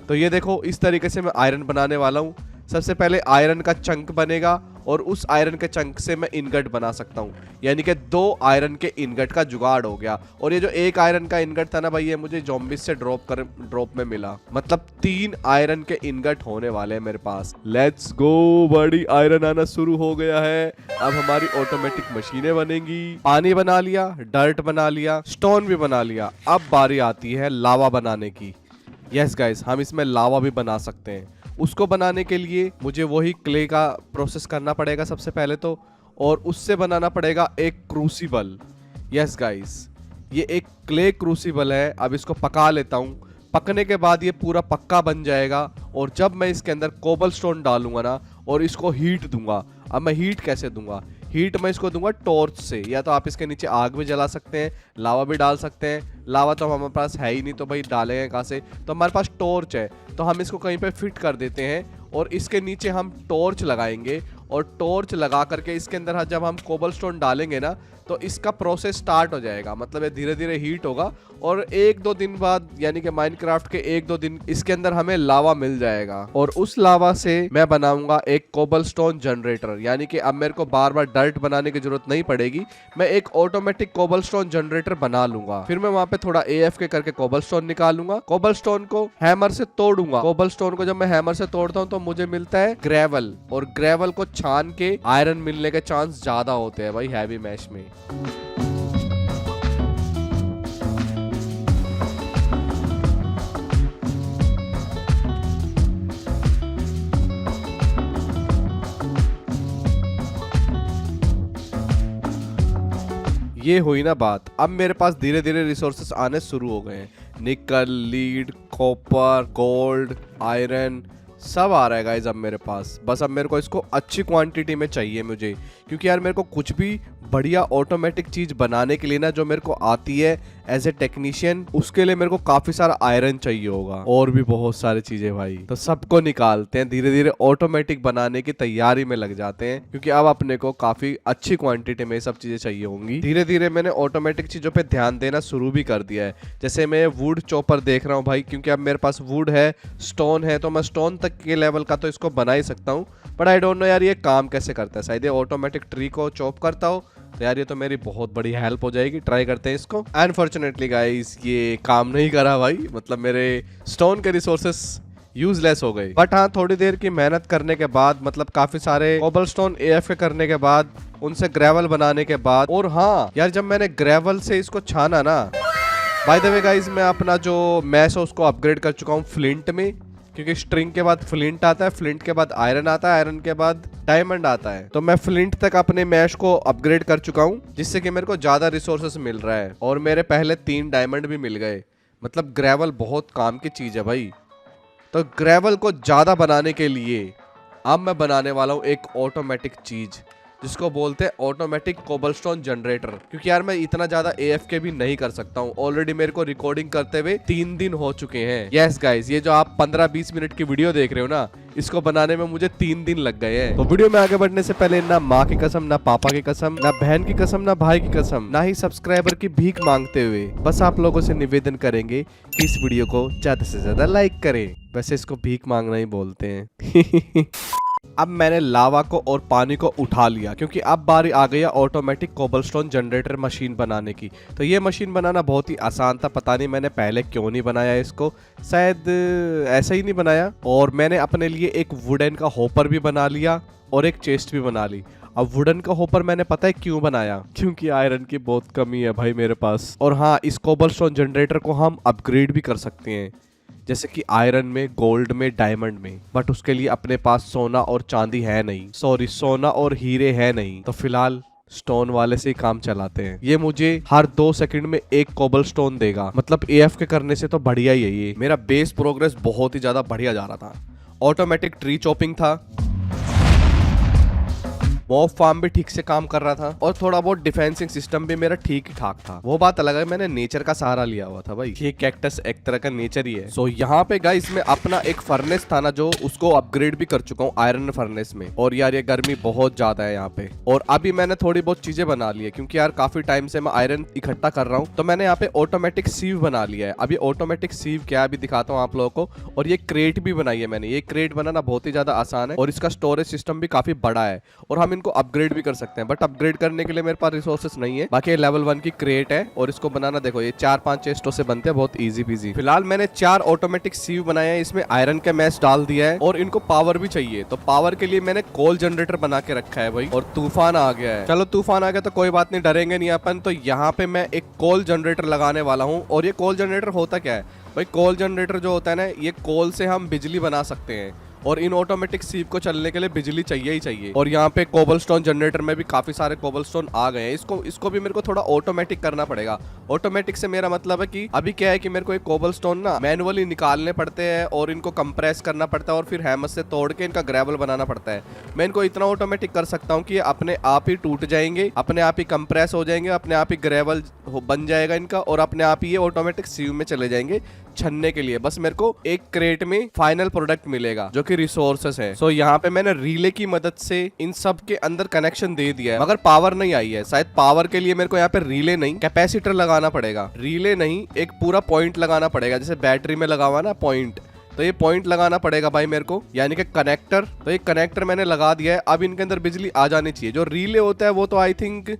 Speaker 4: तो ये देखो, इस तरीके से मैं आयरन बनाने वाला हूँ। सबसे पहले आयरन का चंक बनेगा और उस आयरन के चंक से मैं इनगट बना सकता हूँ। यानी कि 2 आयरन के इनगट का जुगाड़ हो गया। और ये जो 1 आयरन का इनगट था ना भाई, ये मुझे ज़ॉम्बीज से ड्रॉप में मिला। मतलब 3 आयरन के इनगट होने वाले हैं मेरे पास। लेट्स गो, बड़ी आयरन आना शुरू हो गया है। अब हमारी ऑटोमेटिक मशीनें बनेंगी। पानी बना लिया, डर्ट बना लिया, स्टोन भी बना लिया। अब बारी आती है लावा बनाने की। यस गाइस, हम इसमें लावा भी बना सकते हैं। उसको बनाने के लिए मुझे वही क्ले का प्रोसेस करना पड़ेगा सबसे पहले तो, और उससे बनाना पड़ेगा एक क्रूसिबल। यस गाइस, ये एक क्ले क्रूसिबल है। अब इसको पका लेता हूँ। पकने के बाद ये पूरा पक्का बन जाएगा। और जब मैं इसके अंदर कोबलस्टोन डालूंगा ना और इसको हीट दूंगा। अब मैं हीट कैसे दूंगा? हीट मैं इसको दूंगा टॉर्च से, या तो आप इसके नीचे आग भी जला सकते हैं, लावा भी डाल सकते हैं। लावा तो हमारे पास है ही नहीं, तो भाई डालेंगे कहाँ से? तो हमारे पास टॉर्च है, तो हम इसको कहीं पे फिट कर देते हैं और इसके नीचे हम टॉर्च लगाएंगे। और टॉर्च लगा करके इसके अंदर जब हम कोबलस्टोन डालेंगे ना, तो इसका प्रोसेस स्टार्ट हो जाएगा। मतलब ये धीरे धीरे हीट होगा और 1-2 दिन बाद, यानी कि माइनक्राफ्ट के 1-2 दिन इसके अंदर हमें लावा मिल जाएगा। और उस लावा से मैं बनाऊंगा एक कोबलस्टोन जनरेटर। यानी कि अब मेरे को बार बार डर्ट बनाने की जरूरत नहीं पड़ेगी। मैं एक ऑटोमेटिक कोबलस्टोन जनरेटर बना लूंगा। फिर मैं वहां पे थोड़ा AFK करके कोबलस्टोन निकालूंगा। कोबलस्टोन को हैमर से तोड़ूंगा। कोबलस्टोन को जब मैं हैमर से तोड़ता हूँ तो मुझे मिलता है ग्रेवल। और ग्रेवल को छान के आयरन मिलने के चांस ज्यादा होते हैं भाई हैवी मैश में। ये हुई ना बात। अब मेरे पास धीरे धीरे रिसोर्सेस आने शुरू हो गए हैं। निकल, लीड, कॉपर, गोल्ड, आयरन सब आ रहा है गाइस अब मेरे पास। बस अब मेरे को इसको अच्छी क्वांटिटी में चाहिए मुझे, क्योंकि यार मेरे को कुछ भी बढ़िया ऑटोमेटिक चीज बनाने के लिए ना, जो मेरे को आती है एज ए टेक्नीशियन, उसके लिए मेरे को काफी सारा आयरन चाहिए होगा और भी बहुत सारी चीजें भाई। तो सबको निकालते हैं, धीरे धीरे ऑटोमेटिक बनाने की तैयारी में लग जाते हैं, क्योंकि अब अपने को काफी अच्छी क्वांटिटी में सब चीजें चाहिए होंगी। धीरे धीरे मैंने ऑटोमेटिक चीजों पे ध्यान देना शुरू भी कर दिया है। जैसे मैं वुड चॉपर देख रहा हूँ भाई, क्योंकि अब मेरे पास वुड है, स्टोन है, तो मैं स्टोन तक के लेवल का तो इसको बना ही सकता हूँ। बट आई डोंट नो यार ये काम कैसे करता है। शायद ये ऑटोमेटिक ट्री को चॉप करता हो, तो यार ये तो मेरी बहुत बड़ी हेल्प हो जाएगी। ट्राई करते हैं इसको। अनफॉर्चुनेटली गाइस ये काम नहीं करा भाई। मतलब मेरे स्टोन के रिसोर्सेस यूजलेस हो गए। बट हाँ, थोड़ी देर की मेहनत करने के बाद, मतलब काफी सारे कोबलस्टोन AFK करने के बाद, उनसे ग्रेवल बनाने के बाद, और हाँ यार जब मैंने ग्रेवल से इसको छाना ना, बाय द वे गाइस मैं अपना जो मैश है उसको अपग्रेड कर चुका हूँ फ्लिंट में, क्योंकि स्ट्रिंग के बाद फ्लिंट आता है, फ्लिंट के बाद आयरन आता है, आयरन के बाद डायमंड आता है। तो मैं फ्लिंट तक अपने मैश को अपग्रेड कर चुका हूँ, जिससे कि मेरे को ज्यादा रिसोर्सेस मिल रहा है। और मेरे पहले 3 डायमंड भी मिल गए। मतलब ग्रेवल बहुत काम की चीज है भाई। तो ग्रेवल को ज्यादा बनाने के लिए अब मैं बनाने वाला हूँ एक ऑटोमेटिक चीज, जिसको बोलते हैं ऑटोमेटिक कोबलस्टोन जनरेटर। क्योंकि यार मैं इतना ज्यादा AFK भी नहीं कर सकता हूँ। ऑलरेडी मेरे को रिकॉर्डिंग करते हुए 3 दिन हो चुके हैं। यस गाइस, ये जो आप 15-20 मिनट की वीडियो देख रहे हो ना, इसको बनाने में मुझे 3 दिन लग गए हैं। तो वीडियो में आगे बढ़ने से पहले ना माँ की कसम, ना पापा की कसम, ना बहन की कसम, ना भाई की कसम, ना ही सब्सक्राइबर की भीख मांगते हुए बस आप लोगों से निवेदन करेंगे कि इस वीडियो को ज्यादा से ज्यादा लाइक करें। वैसे इसको भीख मांगना ही बोलते हैं। अब मैंने लावा को और पानी को उठा लिया, क्योंकि अब बारी आ गई है ऑटोमेटिक कोबलस्टोन जनरेटर मशीन बनाने की। तो ये मशीन बनाना बहुत ही आसान था। पता नहीं मैंने पहले क्यों नहीं बनाया इसको, शायद ऐसा ही नहीं बनाया। और मैंने अपने लिए एक वुडन का हॉपर भी बना लिया और एक चेस्ट भी बना ली। अब वुडन का हॉपर मैंने पता है क्यों बनाया, क्योंकि आयरन की बहुत कमी है भाई मेरे पास। और हाँ, इस कोबलस्टोन जनरेटर को हम अपग्रेड भी कर सकते हैं, जैसे कि आयरन में, गोल्ड में, डायमंड में। बट उसके लिए अपने पास सोना और चांदी है नहीं, सॉरी सोना और हीरे है नहीं। तो फिलहाल स्टोन वाले से ही काम चलाते हैं। ये मुझे हर 2 सेकंड में 1 कोबलस्टोन देगा। मतलब AFK करने से तो बढ़िया ही है ये। मेरा बेस प्रोग्रेस बहुत ही ज्यादा बढ़िया जा रहा था। ऑटोमेटिक ट्री चॉपिंग था, मॉब फार्म भी ठीक से काम कर रहा था और थोड़ा बहुत डिफेंसिंग सिस्टम भी मेरा ठीक ठाक था। वो बात अलग है, मैंने नेचर का सहारा लिया हुआ था भाई। ये कैक्टस एक तरह का नेचर ही है। सो यहाँ पे गाइस मैं अपना एक फर्नेस था ना, जो उसको अपग्रेड भी कर चुका हूँ आयरन फर्नेस में। और यार ये गर्मी बहुत ज्यादा है यहाँ पे, और अभी मैंने थोड़ी बहुत चीजें बना ली है क्योंकि यार काफी टाइम से मैं आयरन इकट्ठा कर रहा हूँ। तो मैंने यहाँ पे ऑटोमेटिक सीव बना लिया है। अभी ऑटोमेटिक सीव क्या है अभी दिखाता हूँ आप लोगों को। और ये क्रेट भी बनाई है मैंने। ये क्रेट बनाना बहुत ही ज्यादा आसान है और इसका स्टोरेज सिस्टम भी काफी बड़ा है और हम इनको अपग्रेड भी कर सकते हैं। बट अपग्रेड करने के लिए मेरे पास रिसोर्सेस नहीं है। बाकी लेवल 1 की क्रेट है और इसको बनाना देखो ये 4-5 चेस्टों से बनते हैं, बहुत इजी पीजी। फिलहाल मैंने 4 ऑटोमेटिक सीव बनाए हैं। इसमें आयरन का मैश डाल दिया है और इनको पावर भी चाहिए। तो पावर के लिए मैंने कोल जनरेटर बना के रखा है भाई। और तूफान आ गया है। चलो तूफान आ गया तो कोई बात नहीं, डरेंगे नहीं अपन। तो यहाँ पे मैं एक कोल जनरेटर लगाने वाला हूँ। और ये कोल जनरेटर होता क्या है भाई, कोल जनरेटर जो होता है ना, ये कोल से हम बिजली बना सकते हैं और इन ऑटोमेटिक सीव को चलने के लिए बिजली चाहिए ही चाहिए। और यहाँ पे कोबलस्टोन जनरेटर में भी काफी सारे कोबलस्टोन आ गए हैं। इसको भी मेरे को थोड़ा ऑटोमेटिक करना पड़ेगा। ऑटोमेटिक से मेरा मतलब है कि अभी क्या है कि मेरे को एक कोबलस्टोन ना मैनुअली निकालने पड़ते हैं और इनको कंप्रेस करना पड़ता है और फिर हैमर से तोड़ के इनका ग्रेवल बनाना पड़ता है। मैं इनको इतना ऑटोमेटिक कर सकता हूँ कि ये अपने आप ही टूट जाएंगे, अपने आप ही कंप्रेस हो जाएंगे, अपने आप ही ग्रेवल बन जाएगा इनका और अपने आप ही ये ऑटोमेटिक सीव में चले जाएंगे छन्ने के लिए। बस मेरे को एक क्रेट में फाइनल प्रोडक्ट मिलेगा जो कि रिसोर्सेस है। सो यहाँ पे मैंने रिले की मदद से इन सब के अंदर कनेक्शन दे दिया है, मगर पावर नहीं आई है। शायद पावर के लिए मेरे को यहाँ पे रिले नहीं कैपेसिटर लगाना पड़ेगा। रिले नहीं, एक पूरा पॉइंट लगाना पड़ेगा, जैसे बैटरी में लगा हुआ ना पॉइंट। तो ये पॉइंट लगाना पड़ेगा भाई मेरे को, यानी कि कनेक्टर। तो ये कनेक्टर मैंने लगा दिया है। अब इनके अंदर बिजली आ जानी चाहिए। जो रिले होता है वो तो आई थिंक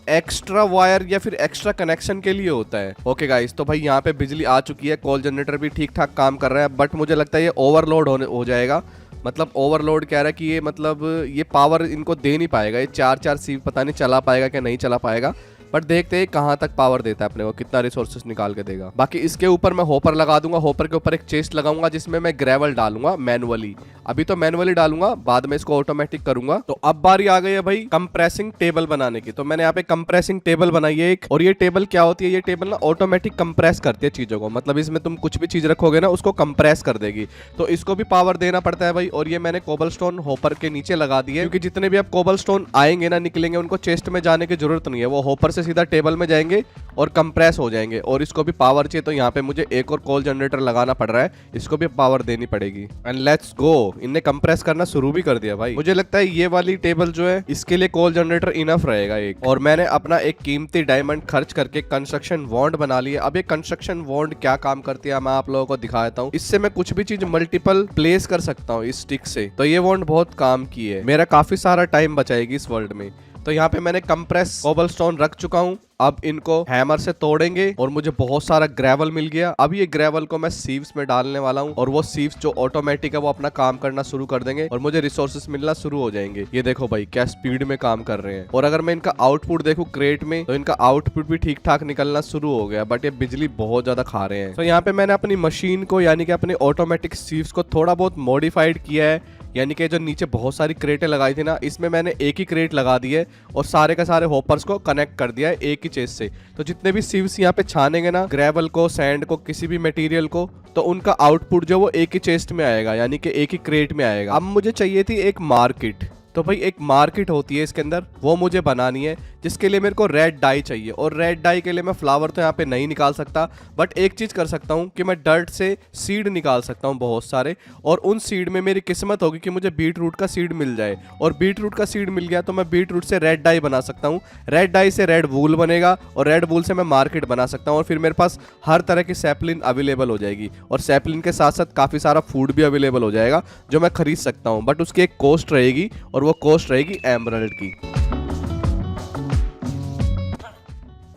Speaker 4: एक्स्ट्रा वायर या फिर एक्स्ट्रा कनेक्शन के लिए होता है। ओके गाइस, तो भाई यहाँ पे बिजली आ चुकी है। कॉल जनरेटर भी ठीक ठाक काम कर रहा है, बट मुझे लगता है ये ओवरलोड हो जाएगा। मतलब ओवरलोड कह रहा है कि ये मतलब ये पावर इनको दे नहीं पाएगा। ये 4-4 सीव पता नहीं चला पाएगा कि नहीं चला पाएगा, बट देखते हैं कहाँ तक पावर देता है अपने को, कितना रिसोर्सेस निकाल के देगा। बाकी इसके ऊपर मैं होपर लगा दूंगा। होपर के ऊपर एक चेस्ट लगाऊंगा जिसमें मैं ग्रेवल डालूंगा मैनुअली। अभी तो मैनुअली डालूंगा, बाद में इसको ऑटोमेटिक करूंगा। तो अब बारी आ गई है भाई कंप्रेसिंग टेबल बनाने की। तो मैंने यहाँ पे कंप्रेसिंग टेबल बनाई है एक। और ये टेबल क्या होती है, ये टेबल ना ऑटोमेटिक कंप्रेस करती है चीजों को। मतलब इसमें तुम कुछ भी चीज रखोगे ना उसको कंप्रेस कर देगी। तो इसको भी पावर देना पड़ता है भाई। और ये मैंने कोबलस्टोन होपर के नीचे लगा दिए, क्योंकि जितने भी अब कोबलस्टोन आएंगे ना निकलेंगे, उनको चेस्ट में जाने की जरूरत नहीं है। वो होपर से सीधा टेबल में जाएंगे और कंप्रेस हो जाएंगे। और इसको भी पावर चाहिए, तो यहाँ पे मुझे एक और कोल जनरेटर लगाना पड़ रहा है। इसको भी पावर देनी पड़ेगी। And let's go. इनने कंप्रेस करना शुरू भी कर दिया भाई। मुझे लगता है ये वाली टेबल जो है इसके लिए कोल जनरेटर इनफ रहेगा एक। और मैंने अपना एक कीमती डायमंड खर्च करके कंस्ट्रक्शन वॉन्ड बना लिया। अब ये कंस्ट्रक्शन वॉन्ड क्या काम करती है मैं आप लोगों को दिखा देता हूँ। इससे मैं कुछ भी चीज मल्टीपल प्लेस कर सकता हूँ इस स्टिक से। तो ये वॉन्ड बहुत काम की है, मेरा काफी सारा टाइम बचाएगी इस वर्ल्ड में। तो यहाँ पे मैंने कंप्रेस कोबलस्टोन रख चुका हूँ। अब इनको हैमर से तोड़ेंगे और मुझे बहुत सारा ग्रेवल मिल गया। अब ये ग्रेवल को मैं सीव्स में डालने वाला हूँ और वो सीव्स जो ऑटोमेटिक है वो अपना काम करना शुरू कर देंगे और मुझे रिसोर्सेस मिलना शुरू हो जाएंगे। ये देखो भाई क्या स्पीड में काम कर रहे हैं। और अगर मैं इनका आउटपुट देखूं क्रेट में, तो इनका आउटपुट भी ठीक ठाक निकलना शुरू हो गया, बट ये बिजली बहुत ज्यादा खा रहे हैं। तो यहाँ पे मैंने अपनी मशीन को यानी कि अपने ऑटोमेटिक सीव्स को थोड़ा बहुत मॉडिफाइड किया है। यानी कि जो नीचे बहुत सारी क्रेटें लगाई थी ना, इसमें मैंने एक ही क्रेट लगा दी है और सारे के सारे होपर्स को कनेक्ट कर दिया है एक ही चेस्ट से। तो जितने भी सीव्स यहाँ पे छानेंगे ना, ग्रेवल को, सैंड को, किसी भी मटेरियल को, तो उनका आउटपुट जो वो एक ही चेस्ट में आएगा, यानी कि एक ही क्रेट में आएगा। अब मुझे चाहिए थी एक मार्केट। तो भाई एक मार्केट होती है इसके अंदर, वो मुझे बनानी है, जिसके लिए मेरे को रेड डाई चाहिए। और रेड डाई के लिए मैं फ्लावर तो यहाँ पे नहीं निकाल सकता, बट एक चीज कर सकता हूँ कि मैं डर्ट से सीड निकाल सकता हूँ बहुत सारे। और उन सीड में मेरी किस्मत होगी कि मुझे बीट रूट का सीड मिल जाए। और बीट रूट का सीड मिल गया तो मैं बीट रूट से रेड डाई बना सकता हूँ। रेड डाई से रेड वूल बनेगा और रेड वूल से मैं मार्केट बना सकता हूँ। और फिर मेरे पास हर तरह की सैपलिन अवेलेबल हो जाएगी। और सैपलिन के साथ साथ काफी सारा फूड भी अवेलेबल हो जाएगा जो मैं खरीद सकता हूँ, बट उसकी एक कॉस्ट रहेगी और वो कॉस्ट रहेगी एमरल्ड की।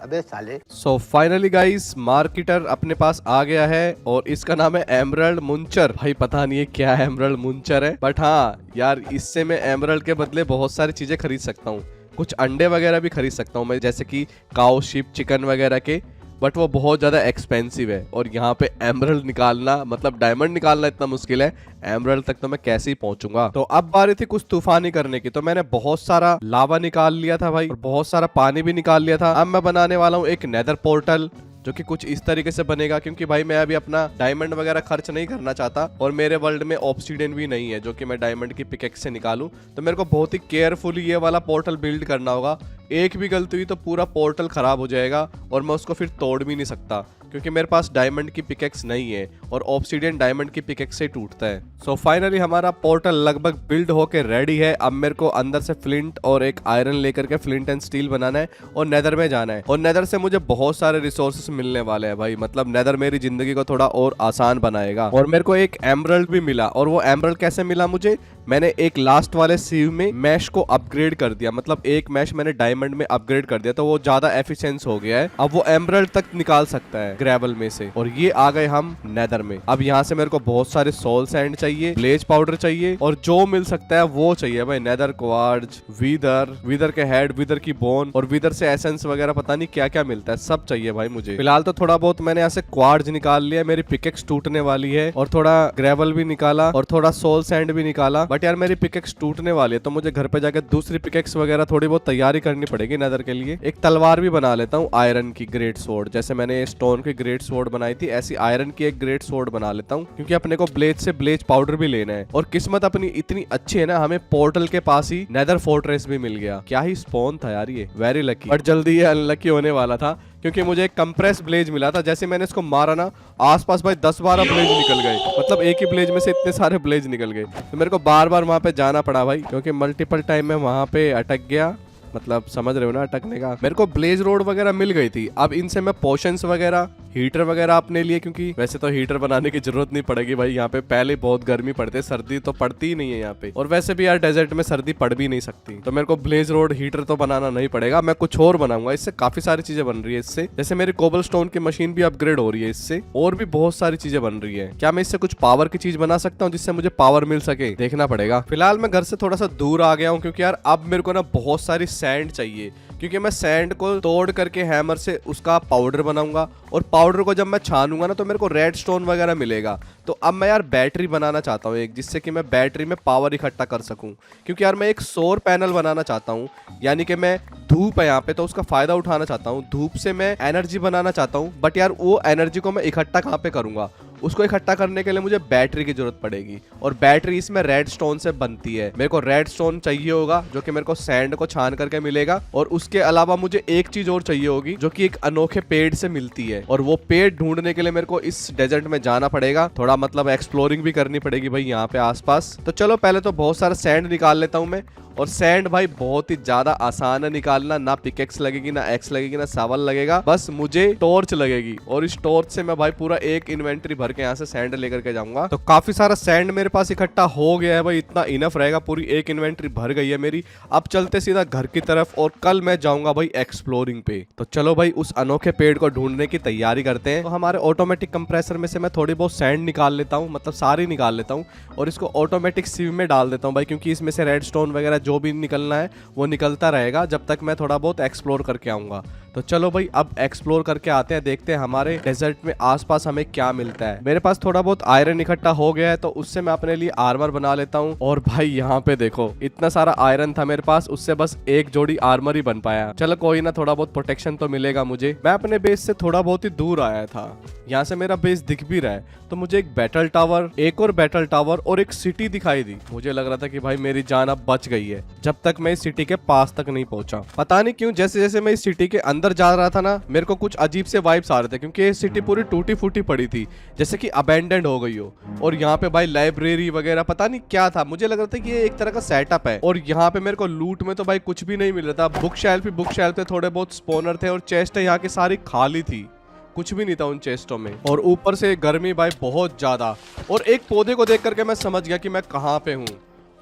Speaker 1: अबे साले।
Speaker 4: सो फाइनली गाइस, मार्केटर अपने पास आ गया है और इसका नाम है एमरल्ड मुंचर। भाई पता नहीं है क्या एमरल्ड मुंचर है, बट हाँ यार इससे मैं एमरल्ड के बदले बहुत सारी चीजें खरीद सकता हूँ। कुछ अंडे वगैरह भी खरीद सकता हूँ मैं, जैसे कि काऊ, शीप, चिकन वगैरह के, बट वो बहुत ज्यादा एक्सपेंसिव है। और यहाँ पे एमरल्ड निकालना, मतलब डायमंड निकालना इतना मुश्किल है, एमरल्ड तक तो मैं कैसे ही पहुंचूंगा। तो अब बारी थी कुछ तूफानी करने की। तो मैंने बहुत सारा लावा निकाल लिया था भाई और बहुत सारा पानी भी निकाल लिया था। अब मैं बनाने वाला हूँ एक नेदर पोर्टल, जो कि कुछ इस तरीके से बनेगा, क्योंकि भाई मैं अभी अपना डायमंड वगैरह खर्च नहीं करना चाहता और मेरे वर्ल्ड में ऑब्सीडियन भी नहीं है जो कि मैं डायमंड की पिकेक्स से निकालूं। तो मेरे को बहुत ही केयरफुली ये वाला पोर्टल बिल्ड करना होगा। एक भी गलती हुई तो पूरा पोर्टल खराब हो जाएगा और मैं उसको फिर तोड़ भी नहीं सकता, क्योंकि मेरे पास डायमंड की पिकेक्स नहीं है और ऑब्सीडियन डायमंड की पिकेक्स से टूटता है। सो फाइनली हमारा पोर्टल लगभग बिल्ड होके रेडी है। अब मेरे को अंदर से फ्लिंट और एक आयरन लेकर के फ्लिंट एंड स्टील बनाना है और नेदर में जाना है। और नेदर से मुझे बहुत सारे रिसोर्सेस मिलने वाले हैं भाई, मतलब नेदर मेरी जिंदगी को थोड़ा और आसान बनाएगा। और मेरे को एक एमरल्ड भी मिला, और वो एमरल्ड कैसे मिला मुझे, मैंने एक लास्ट वाले सीव में मैश को अपग्रेड कर दिया, मतलब एक मैश मैंने डायमंड में अपग्रेड कर दिया तो वो ज्यादा एफिशिएंस हो गया है। अब वो एमरल्ड तक निकाल सकता है ग्रेवल में से। और ये आ गए हम नेदर में। अब यहाँ से मेरे को बहुत सारे सोल सैंड चाहिए, ब्लेज पाउडर चाहिए और जो मिल सकता है वो चाहिए भाई। नेदर क्वार्ट्ज, वीदर के हेड, वीदर की बोन और वीदर से एसेंस वगैरह, पता नहीं क्या क्या मिलता है, सब चाहिए भाई मुझे। फिलहाल तो थोड़ा बहुत मैंने यहाँ से क्वार्ट्ज निकाल लिया, मेरी पिकेक्स टूटने वाली है, और थोड़ा ग्रेवल भी निकाला और थोड़ा सोल सैंड भी निकाला। बट यार मेरी पिकेक्स टूटने वाली है तो मुझे घर पे जाकर दूसरी पिकेक्स वगैरह थोड़ी बहुत तैयारी करनी पड़ेगी नेदर के लिए। एक तलवार भी बना लेता हूँ आयरन की ग्रेट स्वॉर्ड, जैसे मैंने स्टोन की ग्रेट स्वॉर्ड बनाई थी ऐसी आयरन की एक ग्रेट स्वॉर्ड बना लेता हूँ, क्योंकि अपने को ब्लेज से ब्लेज पाउडर भी लेना है। और किस्मत अपनी इतनी अच्छी है ना, हमें पोर्टल के पास ही नेदर फोर्ट्रेस भी मिल गया। क्या ही स्पॉन था यार, ये वेरी लकी। बट जल्दी ये अनलकी होने वाला था, क्योंकि मुझे एक कंप्रेस ब्लेज मिला था। जैसे मैंने इसको मारा ना, आसपास भाई 10-12 ब्लेज निकल गए, मतलब एक ही ब्लेज में से इतने सारे ब्लेज निकल गए। तो मेरे को बार बार वहां पे जाना पड़ा भाई, क्योंकि मल्टीपल टाइम में वहां पे अटक गया, मतलब समझ रहे हो ना अटकने का। मेरे को ब्लेज रोड वगैरह मिल गई थी, अब इनसे मैं पोशंस वगैरह, हीटर वगैरह अपने लिए, क्योंकि वैसे तो हीटर बनाने की जरूरत नहीं पड़ेगी भाई, यहाँ पे पहले बहुत गर्मी पड़ती है, सर्दी तो पड़ती ही नहीं है यहाँ पे। और वैसे भी यार डेजर्ट में सर्दी पड़ भी नहीं सकती, तो मेरे को ब्लेज रोड हीटर तो बनाना नहीं पड़ेगा, मैं कुछ और बनाऊंगा। इससे काफी सारी चीजें बन रही है इससे, जैसे मेरी कोबलस्टोन की मशीन भी अपग्रेड हो रही है इससे, और भी बहुत सारी चीजें बन रही है। क्या मैं इससे कुछ पावर की चीज बना सकता हूँ जिससे मुझे पावर मिल सके, देखना पड़ेगा। फिलहाल मैं घर से थोड़ा सा दूर आ गया हूँ, क्योंकि यार अब मेरे को ना बहुत सारी सैंड चाहिए, क्योंकि मैं सैंड को तोड़ करके हैमर से उसका पाउडर बनाऊंगा, और पाउडर को जब मैं छानूंगा ना तो मेरे को रेड स्टोन वगैरह मिलेगा। तो अब मैं यार बैटरी बनाना चाहता हूँ एक, जिससे कि मैं बैटरी में पावर इकट्ठा कर सकूं, क्योंकि यार मैं एक सौर पैनल बनाना चाहता हूँ, यानी कि मैं धूप है यहाँ पे तो उसका फायदा उठाना चाहता हूँ, धूप से मैं एनर्जी बनाना चाहता हूँ। बट यार वो एनर्जी को मैं इकट्ठा कहाँ पे करूंगा, उसको इकट्ठा करने के लिए मुझे बैटरी की जरूरत पड़ेगी, और बैटरी इसमें रेड स्टोन से बनती है। मेरे को रेड स्टोन चाहिए होगा जो कि मेरे को सैंड को छान करके मिलेगा, और उसके अलावा मुझे एक चीज और चाहिए होगी जो कि एक अनोखे पेड़ से मिलती है, और वो पेड़ ढूंढने के लिए मेरे को इस डेजर्ट में जाना पड़ेगा, थोड़ा मतलब एक्सप्लोरिंग भी करनी पड़ेगी भाई यहाँ पे आसपास। तो चलो पहले तो बहुत सारा सैंड निकाल लेता हूँ मैं, और सैंड भाई बहुत ही ज्यादा आसान है निकालना, ना पिकेक्स लगेगी, ना एक्स लगेगी, ना सावल लगेगा, बस मुझे टॉर्च लगेगी, और इस टॉर्च से मैं भाई पूरा एक इन्वेंटरी भर के यहाँ से सैंड लेकर के जाऊंगा। तो काफी सारा सैंड मेरे पास इकट्ठा हो गया है भाई, इतना इनफ रहेगा, पूरी एक इन्वेंटरी भर गई है मेरी। अब चलते सीधा घर की तरफ, और कल मैं जाऊंगा भाई एक्सप्लोरिंग पे। तो चलो भाई उस अनोखे पेड़ को ढूंढने की तैयारी करते हैं। तो हमारे ऑटोमेटिक कंप्रेसर में से मैं थोड़ी बहुत सैंड निकाल लेता हूँ, मतलब सारी निकाल लेता हूँ, और इसको ऑटोमेटिक सीव में डाल देता हूँ भाई, क्योंकि इसमें से रेड स्टोन वगैरह जो भी निकलना है वो निकलता रहेगा जब तक मैं थोड़ा बहुत एक्सप्लोर करके आऊंगा। तो चलो भाई अब एक्सप्लोर करके आते हैं, देखते हैं हमारे डेजर्ट में आसपास हमें क्या मिलता है। मेरे पास थोड़ा बहुत आयरन इकट्ठा हो गया है, तो उससे मैं अपने लिए आर्मर बना लेता हूँ। और भाई यहाँ पे देखो इतना सारा आयरन था मेरे पास, उससे बस एक जोड़ी आर्मर ही बन पाया। चलो कोई ना, थोड़ा बहुत प्रोटेक्शन तो मिलेगा मुझे। मैं अपने बेस से थोड़ा बहुत ही दूर आया था, यहाँ से मेरा बेस दिख भी रहा है, तो मुझे एक बैटल टावर, एक और बैटल टावर और एक सिटी दिखाई दी। मुझे लग रहा था कि भाई मेरी जान अब बच गई है, जब तक मैं इस सिटी के पास तक नहीं पहुंचा। पता नहीं क्यों जैसे जैसे मैं इस सिटी के अंदर जा रहा था ना, मेरे को कुछ अजीब से वाइब्स आ रहे थे, क्योंकि ये सिटी पूरी टूटी फूटी पड़ी थी, जैसे कि अबैंडन्ड हो गई हो। और यहाँ पे भाई लाइब्रेरी वगैरह पता नहीं क्या था, मुझे लग रहा था कि ये एक तरह का सेटअप है। और यहाँ पे मेरे को लूट में तो भाई कुछ भी नहीं मिल रहा था, बुक शेल्फ थे, थोड़े बहुत स्पॉनर थे, और चेस्ट यहाँ की सारी खाली थी, कुछ भी नहीं था उन चेस्टों में। और ऊपर से गर्मी भाई बहुत ज्यादा, और एक पौधे को देख करके मैं समझ गया कि मैं कहाँ पे हूँ।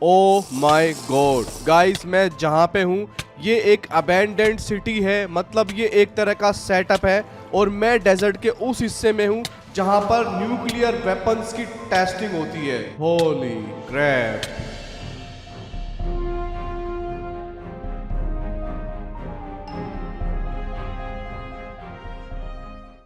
Speaker 4: ओ माय गॉड गाइस, मैं जहाँ पे हूँ ये एक अबैंडेंड सिटी है, मतलब ये एक तरह का सेटअप है, और मैं डेजर्ट के उस हिस्से में हूँ जहाँ पर न्यूक्लियर वेपन्स की टेस्टिंग होती है। होली क्रैप,